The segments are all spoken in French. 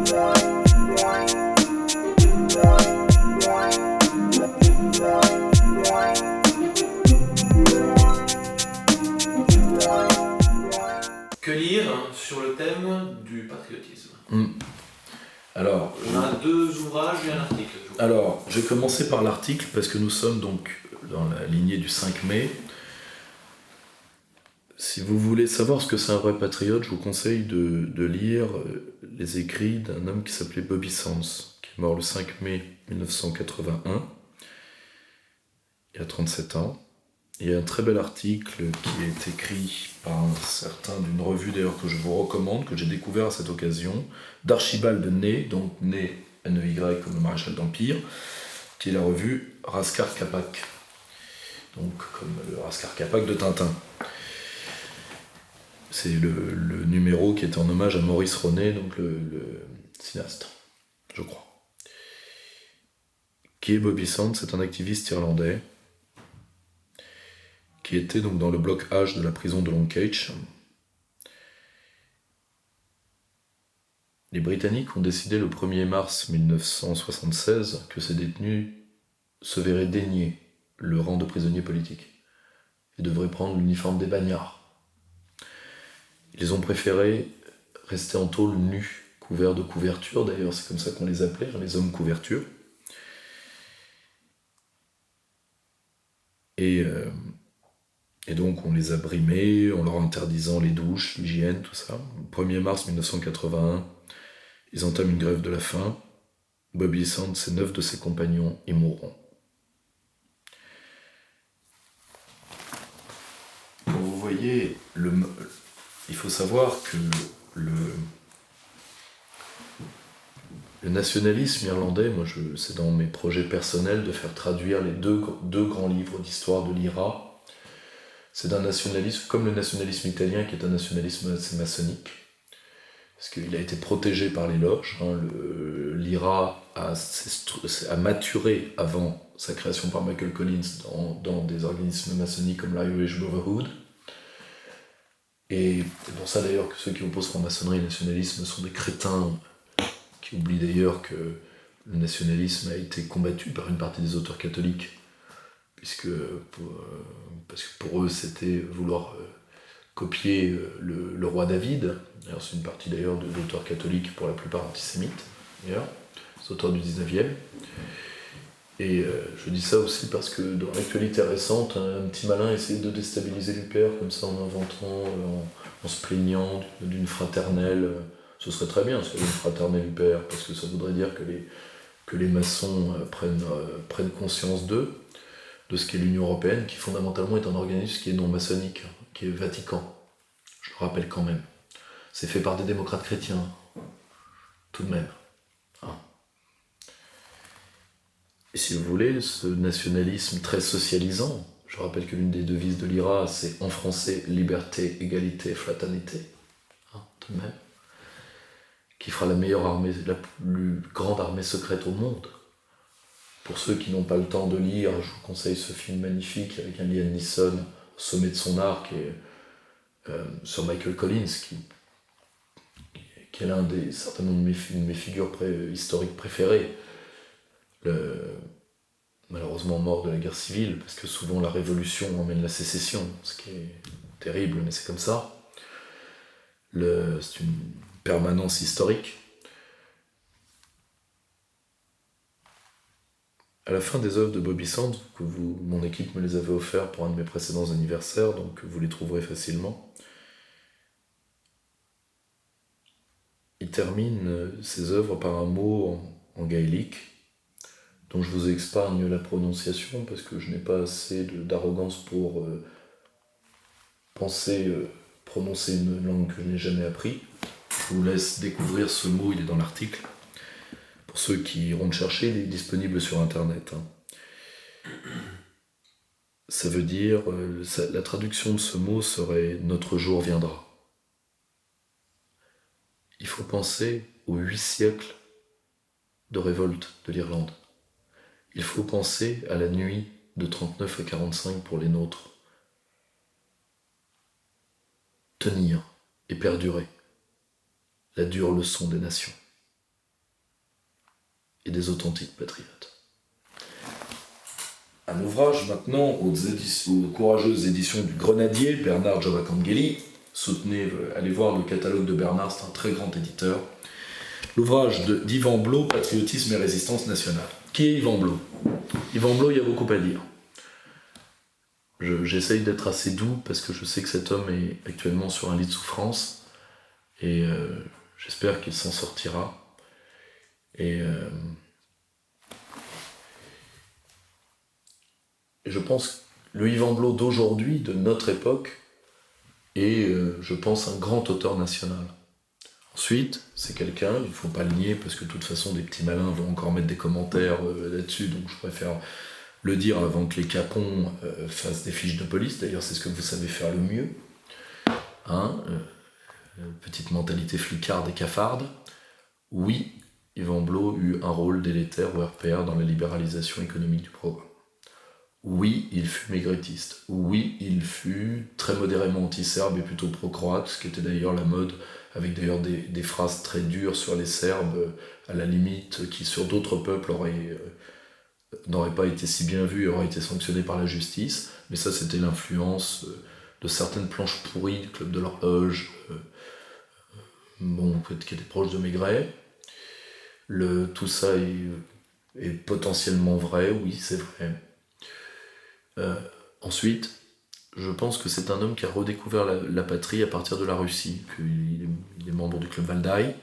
Que lire sur le thème du patriotisme? Alors, On a 2 ouvrages et un article. alors, je vais commencer par l'article parce que nous sommes donc dans la lignée du 5 mai. Si vous voulez savoir ce que c'est un vrai patriote, je vous conseille de lire les écrits d'un homme qui s'appelait Bobby Sands, qui est mort le 5 mai 1981, il a 37 ans. Il y a un très bel article qui est écrit par un certain d'une revue d'ailleurs que je vous recommande, que j'ai découvert à cette occasion, d'Archibald Ney, donc Ney, N-E-Y comme le maréchal d'Empire, qui est la revue Raskar Kapak, donc comme le Raskar Kapak de Tintin. C'est le numéro qui était en hommage à Maurice Ronet, donc le cinéaste, je crois. Qui est Bobby Sands? C'est un activiste irlandais qui était donc dans le bloc H de la prison de Long Keach. Les Britanniques ont décidé le 1er mars 1976 que ces détenus se verraient dénier le rang de prisonniers politiques et devraient prendre l'uniforme des bagnards. Ils ont préféré rester en tôle nus, couverts de couverture, d'ailleurs c'est comme ça qu'on les appelait, les hommes couverture. Et donc on les a brimés en leur interdisant les douches, l'hygiène, tout ça. Le 1er mars 1981, ils entament une grève de la faim. Bobby Sands et 9 de ses compagnons y mourront. Comme vous voyez, il faut savoir que le nationalisme irlandais, c'est dans mes projets personnels de faire traduire les deux grands livres d'histoire de l'IRA. C'est d'un nationalisme, comme le nationalisme italien, qui est un nationalisme assez maçonnique, parce qu'il a été protégé par les loges. L'IRA a maturé avant sa création par Michael Collins dans des organismes maçonniques comme l'Irish Brotherhood. Et c'est pour ça d'ailleurs que ceux qui opposent franc-maçonnerie et nationalisme sont des crétins, qui oublient d'ailleurs que le nationalisme a été combattu par une partie des auteurs catholiques, parce que pour eux c'était vouloir copier le roi David. Alors, c'est une partie d'ailleurs d'auteurs catholiques, pour la plupart antisémites, d'ailleurs, les auteurs du 19e. Et je dis ça aussi parce que dans l'actualité récente, un petit malin essayait de déstabiliser l'UPR comme ça en inventant, en se plaignant d'une fraternelle. Ce serait très bien, s'il y avait une fraternelle UPR, parce que ça voudrait dire que les maçons prennent conscience d'eux, de ce qu'est l'Union Européenne, qui fondamentalement est un organisme qui est non maçonnique, qui est Vatican. Je le rappelle quand même. C'est fait par des démocrates chrétiens, tout de même. Et si vous voulez, ce nationalisme très socialisant, je rappelle que l'une des devises de l'IRA, c'est en français liberté, égalité, fraternité, tout de même, qui fera la meilleure armée, la plus grande armée secrète au monde. Pour ceux qui n'ont pas le temps de lire, je vous conseille ce film magnifique avec un Liam Neeson au sommet de son art, qui est sur Michael Collins, qui est certainement une de mes figures historiques préférées. Malheureusement mort de la guerre civile, parce que souvent la révolution emmène la sécession, ce qui est terrible, mais c'est comme ça. C'est une permanence historique. À la fin des œuvres de Bobby Sands, mon équipe me les avait offertes pour un de mes précédents anniversaires, donc vous les trouverez facilement. Il termine ses œuvres par un mot en gaélique, dont je vous épargne la prononciation parce que je n'ai pas assez d'arrogance pour prononcer une langue que je n'ai jamais appris. Je vous laisse découvrir ce mot, il est dans l'article. Pour ceux qui iront le chercher, il est disponible sur internet. Ça veut dire, la traduction de ce mot serait « Notre jour viendra ». Il faut penser aux 8 siècles de révolte de l'Irlande. Il faut penser à la nuit de 39 à 45 pour les nôtres. Tenir et perdurer. La dure leçon des nations. et des authentiques patriotes. Un ouvrage maintenant aux courageuses éditions du Grenadier, Bernard Giovacangeli. Soutenez, allez voir le catalogue de Bernard, c'est un très grand éditeur. L'ouvrage d'Yvan Blot, Patriotisme et résistance nationale. Qui est Yvan Blot ? Yvan Blot, il y a beaucoup à dire. J'essaye d'être assez doux parce que je sais que cet homme est actuellement sur un lit de souffrance et j'espère qu'il s'en sortira. Et je pense que le Yvan Blot d'aujourd'hui, de notre époque, est, je pense, un grand auteur national. Ensuite, c'est quelqu'un, il ne faut pas le nier, parce que de toute façon, des petits malins vont encore mettre des commentaires là-dessus, donc je préfère le dire avant que les capons fassent des fiches de police. D'ailleurs, c'est ce que vous savez faire le mieux. Petite mentalité flicarde et cafarde. Oui, Yvan Blot eut un rôle délétère au RPR dans la libéralisation économique du programme. Oui, il fut maigretiste. Oui, il fut très modérément anti-serbe et plutôt pro-croate, ce qui était d'ailleurs la mode, avec d'ailleurs des phrases très dures sur les Serbes, à la limite, qui sur d'autres peuples n'auraient pas été si bien vues et auraient été sanctionnées par la justice. Mais ça, c'était l'influence de certaines planches pourries du Club de l'Horloge, qui étaient proches de Maigret. Tout ça est potentiellement vrai, oui, c'est vrai. Ensuite, je pense que c'est un homme qui a redécouvert la patrie à partir de la Russie. Il est membre du Club Valdaï.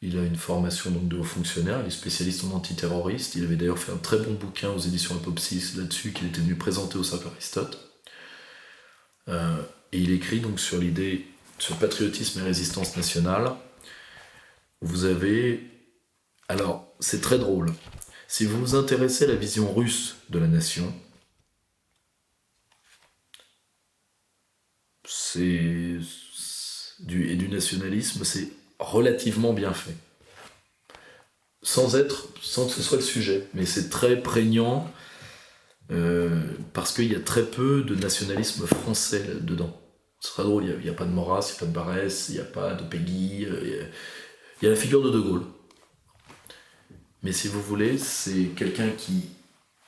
Il a une formation donc, de haut fonctionnaire. Il est spécialiste en antiterroriste. Il avait d'ailleurs fait un très bon bouquin aux éditions Apopsis là-dessus qu'il était venu présenter au Cercle Aristote. Et il écrit donc sur l'idée, sur patriotisme et résistance nationale. Vous avez... Alors, c'est très drôle. Si vous vous intéressez à la vision russe de la nation, et du nationalisme, c'est relativement bien fait. Sans que ce soit le sujet. Mais c'est très prégnant parce qu'il y a très peu de nationalisme français dedans. C'est très drôle, il n'y a pas de Maurras, il n'y a pas de Barrès, il n'y a pas de Péguy, il y a la figure de Gaulle. Mais si vous voulez, c'est quelqu'un qui...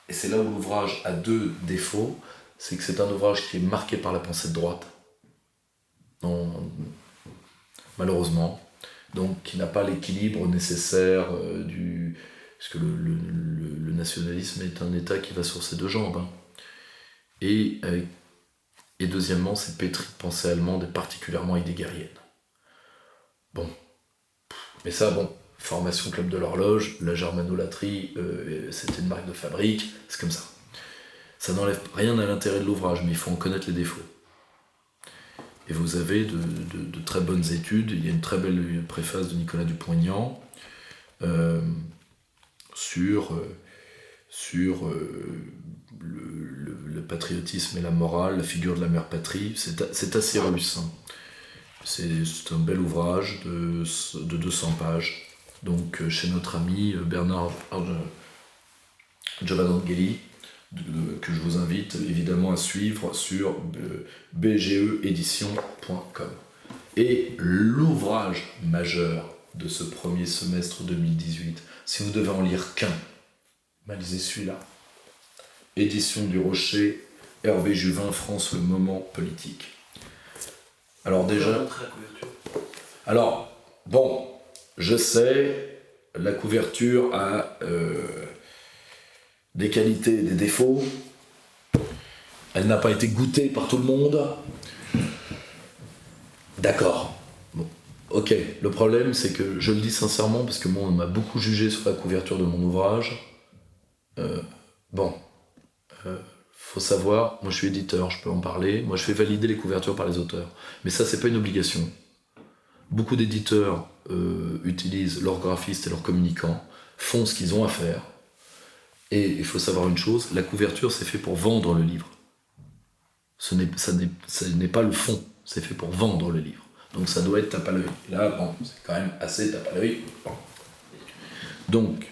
Et c'est là où l'ouvrage a deux défauts, c'est que c'est un ouvrage qui est marqué par la pensée de droite. Malheureusement, donc qui n'a pas l'équilibre nécessaire parce que le nationalisme est un état qui va sur ses deux jambes. Et deuxièmement, c'est pétri de pensée allemande et particulièrement heideggerienne. Mais ça, formation Club de l'Horloge, la germanolatrie, c'était une marque de fabrique, c'est comme ça. Ça n'enlève rien à l'intérêt de l'ouvrage, mais il faut en connaître les défauts. Et vous avez de très bonnes études. Il y a une très belle préface de Nicolas Dupont-Aignan sur le patriotisme et la morale, la figure de la mère patrie. C'est assez russe. C'est un bel ouvrage de 200 pages. Donc chez notre ami Bernard Giovacangeli, que je vous invite évidemment à suivre sur bgeedition.com. Et l'ouvrage majeur de ce premier semestre 2018, si vous devez en lire qu'un, lisez celui-là. Édition du Rocher, Hervé Juvin, France, le moment politique. Alors déjà... je sais, la couverture a... des qualités et des défauts. Elle n'a pas été goûtée par tout le monde. D'accord. Ok. Le problème, c'est que, je le dis sincèrement, parce que moi, on m'a beaucoup jugé sur la couverture de mon ouvrage. Faut savoir, moi je suis éditeur, je peux en parler. Moi, je fais valider les couvertures par les auteurs. Mais ça, c'est pas une obligation. Beaucoup d'éditeurs utilisent leurs graphistes et leurs communicants, font ce qu'ils ont à faire. Et il faut savoir une chose, la couverture c'est fait pour vendre le livre. Ce n'est pas le fond, c'est fait pour vendre le livre. Donc ça doit être tape à l'œil. Là, c'est quand même assez tape à l'œil. Donc,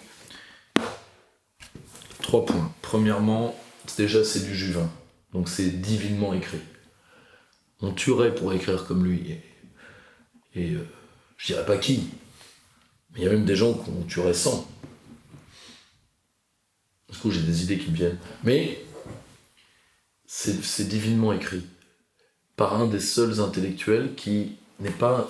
3 points. Premièrement, c'est du Juvin. Donc c'est divinement écrit. On tuerait pour écrire comme lui. Et je dirais pas qui, mais il y a même des gens qu'on tuerait sans. Du coup, j'ai des idées qui me viennent. Mais c'est divinement écrit par un des seuls intellectuels qui n'est pas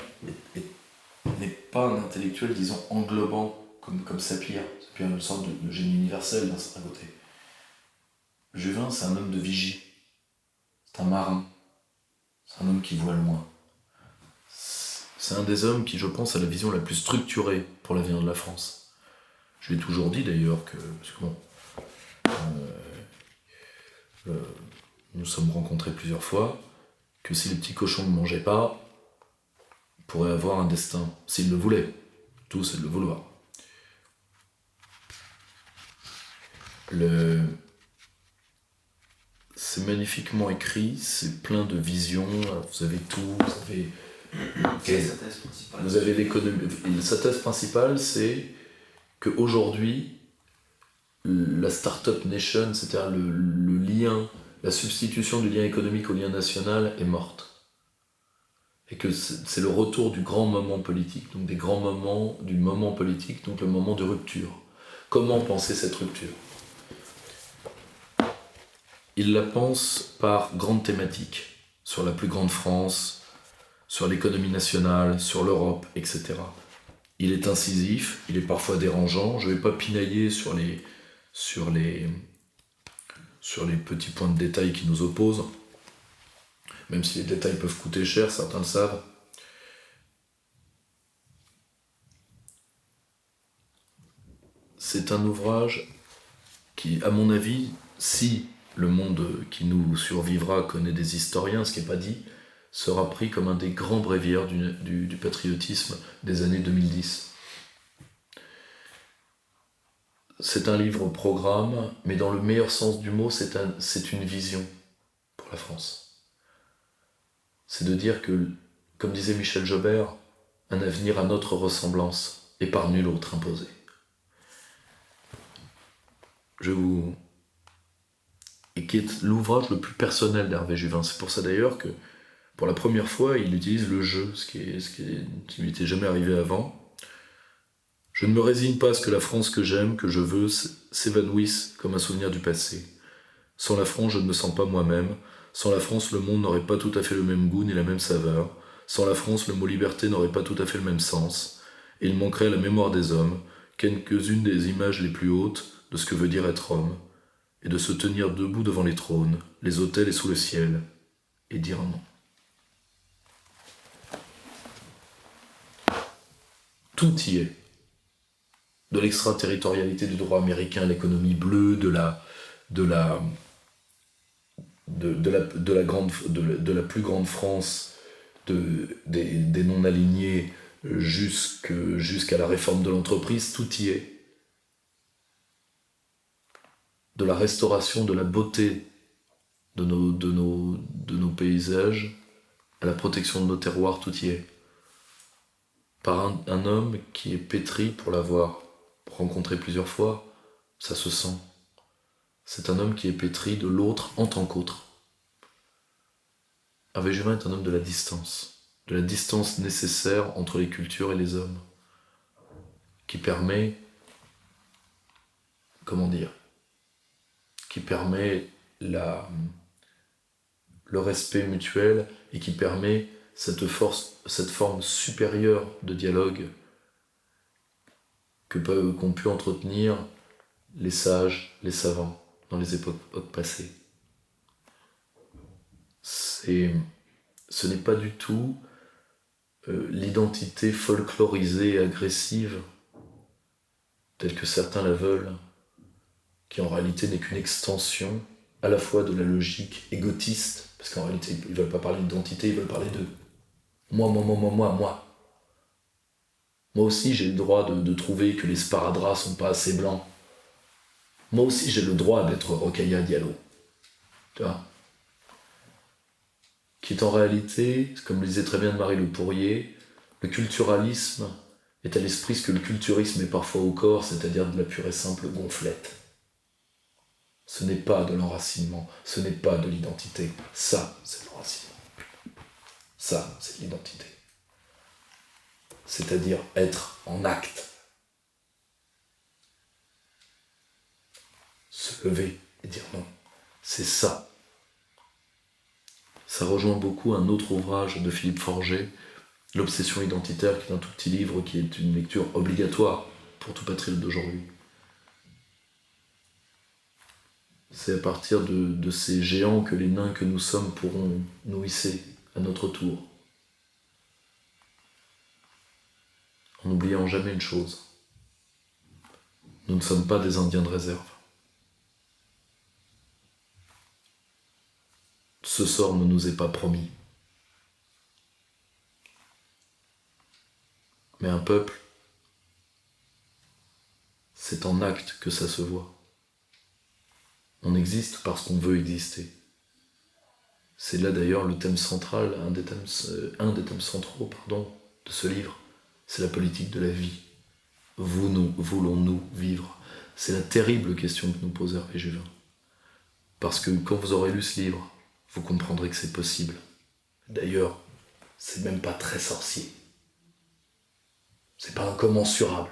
un intellectuel, disons, englobant comme Sapir. Sapir est une sorte de génie universel d'un certain côté. Juvin, c'est un homme de vigie. C'est un marin. C'est un homme qui voit loin. C'est un des hommes qui, je pense, a la vision la plus structurée pour l'avenir de la France. Je l'ai toujours dit d'ailleurs que... Parce que bon, nous sommes rencontrés plusieurs fois, que si les petits cochons ne mangeaient pas, ils pourraient avoir un destin, s'ils le voulaient. Tout, c'est de le vouloir. C'est magnifiquement écrit, c'est plein de visions, vous avez tout, vous avez... Quelle est sa thèse principale ? Vous avez l'économie. Sa thèse principale, c'est qu'aujourd'hui, la Startup Nation, c'est-à-dire le lien, la substitution du lien économique au lien national est morte. Et que c'est le retour du grand moment politique, donc du moment politique, donc le moment de rupture. Comment penser cette rupture ? Il la pense par grandes thématiques, sur la plus grande France, sur l'économie nationale, sur l'Europe, etc. Il est incisif, il est parfois dérangeant. Je ne vais pas pinailler sur les petits points de détail qui nous opposent, même si les détails peuvent coûter cher, certains le savent. C'est un ouvrage qui, à mon avis, si le monde qui nous survivra connaît des historiens, ce qui n'est pas dit, sera pris comme un des grands bréviaires du patriotisme des années 2010. C'est un livre au programme, mais dans le meilleur sens du mot, c'est une vision pour la France. C'est de dire que, comme disait Michel Jobert, un avenir à notre ressemblance et par nul autre imposé. Et qui est l'ouvrage le plus personnel d'Hervé Juvin. C'est pour ça d'ailleurs que, pour la première fois, il utilise le jeu, ce qui ne lui était jamais arrivé avant. Je ne me résigne pas à ce que la France que j'aime, que je veux, s'évanouisse comme un souvenir du passé. Sans la France, je ne me sens pas moi-même. Sans la France, le monde n'aurait pas tout à fait le même goût ni la même saveur. Sans la France, le mot liberté n'aurait pas tout à fait le même sens. Et il manquerait à la mémoire des hommes quelques-unes des images les plus hautes de ce que veut dire être homme, et de se tenir debout devant les trônes, les autels et sous le ciel, et dire non. Tout y est. De l'extraterritorialité du droit américain, l'économie bleue, de la plus grande France, des non-alignés jusqu'à la réforme de l'entreprise, tout y est. De la restauration de la beauté de nos paysages, à la protection de nos terroirs, tout y est. Par un homme qui est pétri, pour l'avoir rencontré plusieurs fois, ça se sent. C'est un homme qui est pétri de l'autre en tant qu'autre. Hervé Juvin est un homme de la distance nécessaire entre les cultures et les hommes, qui permet, le respect mutuel et qui permet cette forme supérieure de dialogue qu'ont pu entretenir les sages, les savants dans les époques passées. Ce n'est pas du tout l'identité folklorisée et agressive telle que certains la veulent, qui en réalité n'est qu'une extension à la fois de la logique égotiste, parce qu'en réalité ils ne veulent pas parler d'identité, ils veulent parler de moi. Moi aussi j'ai le droit de trouver que les sparadraps sont pas assez blancs. Moi aussi j'ai le droit d'être Rokhaya Diallo. Tu vois ? Qui est en réalité, comme le disait très bien Marie Le Pourrier, le culturalisme est à l'esprit ce que le culturisme est parfois au corps, c'est-à-dire de la pure et simple gonflette. Ce n'est pas de l'enracinement, ce n'est pas de l'identité. Ça, c'est de l'enracinement. Ça, c'est de l'identité. C'est-à-dire être en acte. se lever et dire non, c'est ça. Ça rejoint beaucoup un autre ouvrage de Philippe Forget, L'obsession identitaire, qui est un tout petit livre qui est une lecture obligatoire pour tout patriote d'aujourd'hui. C'est à partir de ces géants que les nains que nous sommes pourront nous hisser à notre tour. En n'oubliant jamais une chose, nous ne sommes pas des Indiens de réserve. Ce sort ne nous est pas promis. Mais un peuple, c'est en acte que ça se voit. On existe parce qu'on veut exister. C'est là d'ailleurs le thème central, un des thèmes centraux de ce livre. C'est la politique de la vie. Voulons-nous vivre? C'est la terrible question que nous pose Hervé Juvin. Parce que quand vous aurez lu ce livre, vous comprendrez que c'est possible. D'ailleurs, c'est même pas très sorcier. C'est pas incommensurable.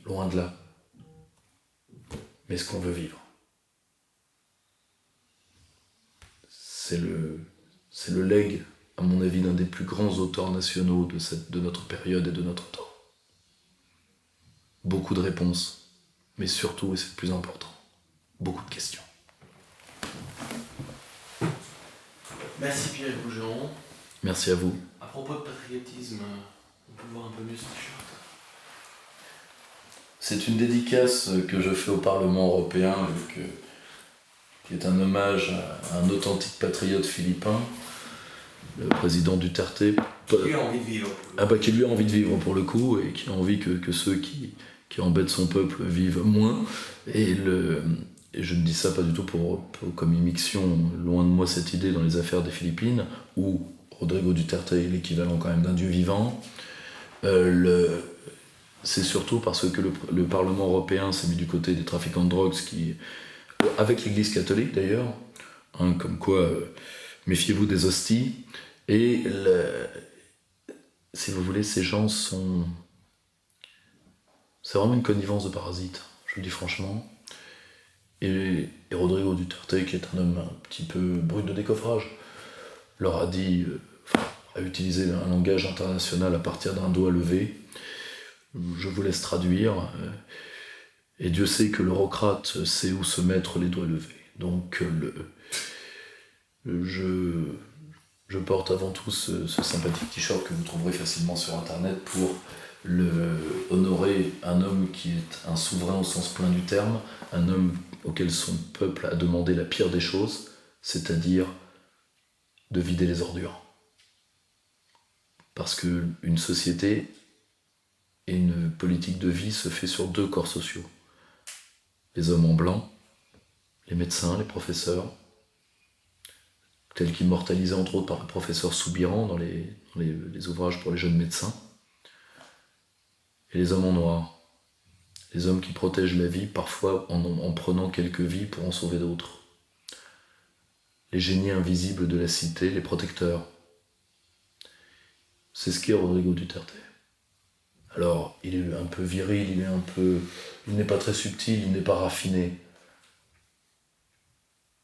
Loin de là. Mais ce qu'on veut vivre. C'est le legs, à mon avis, d'un des plus grands auteurs nationaux de notre période et de notre temps. Beaucoup de réponses, mais surtout, et c'est le plus important, beaucoup de questions. Merci Pierre Gougeron. Merci à vous. À propos de patriotisme, on peut voir un peu mieux ce t-shirt. C'est une dédicace que je fais au Parlement européen, qui est un hommage à un authentique patriote philippin, le président Duterte. Qui lui a envie de vivre. Qui lui a envie de vivre pour le coup, et qui a envie que ceux qui embêtent son peuple vivent moins. Et je ne dis ça pas du tout comme immixtion, loin de moi cette idée dans les affaires des Philippines, où Rodrigo Duterte est l'équivalent quand même d'un dieu vivant. C'est surtout parce que le Parlement européen s'est mis du côté des trafiquants de drogue, avec l'Église catholique d'ailleurs, comme quoi méfiez-vous des hosties. Et si vous voulez, ces gens sont... C'est vraiment une connivence de parasites, je le dis franchement. Et Rodrigo Duterte, qui est un homme un petit peu brut de décoffrage, leur a dit, a utilisé un langage international à partir d'un doigt levé. Je vous laisse traduire. Et Dieu sait que l'eurocrate sait où se mettre les doigts levés. Donc je porte avant tout ce sympathique t-shirt que vous trouverez facilement sur internet pour honorer un homme qui est un souverain au sens plein du terme, un homme auquel son peuple a demandé la pire des choses, c'est-à-dire de vider les ordures. Parce qu'une société et une politique de vie se fait sur deux corps sociaux. Les hommes en blanc, les médecins, les professeurs, tels qu'immortalisés entre autres par le professeur Soubiran dans les ouvrages pour les jeunes médecins, et les hommes en noir, les hommes qui protègent la vie, parfois en prenant quelques vies pour en sauver d'autres. Les génies invisibles de la cité, les protecteurs. C'est ce qu'est Rodrigo Duterte. Alors, il est un peu viril, il n'est pas très subtil, il n'est pas raffiné.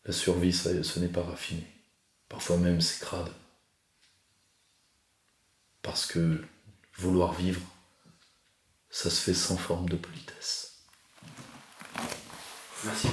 La survie, ce n'est pas raffiné. Parfois même, c'est crade. Parce que vouloir vivre, ça se fait sans forme de politesse. Merci.